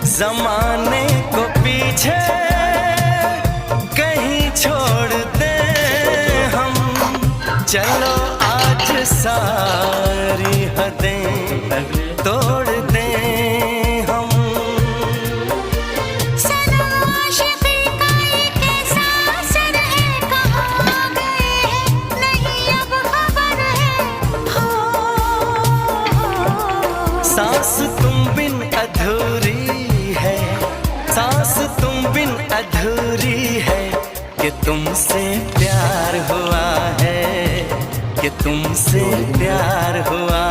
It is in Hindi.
जमाने को पीछे कहीं छोड़ दे हम, चलो आज सारी हदें तोड़ दे हम। सनम आशिक़ी का ये कैसा असर है, कहाँ गए हैं नहीं अब खबर है। हो सांस तुम बिन अधूरी है, सांस तुम बिन अधूरी है, कि तुमसे प्यार हुआ है, कि तुमसे प्यार हुआ।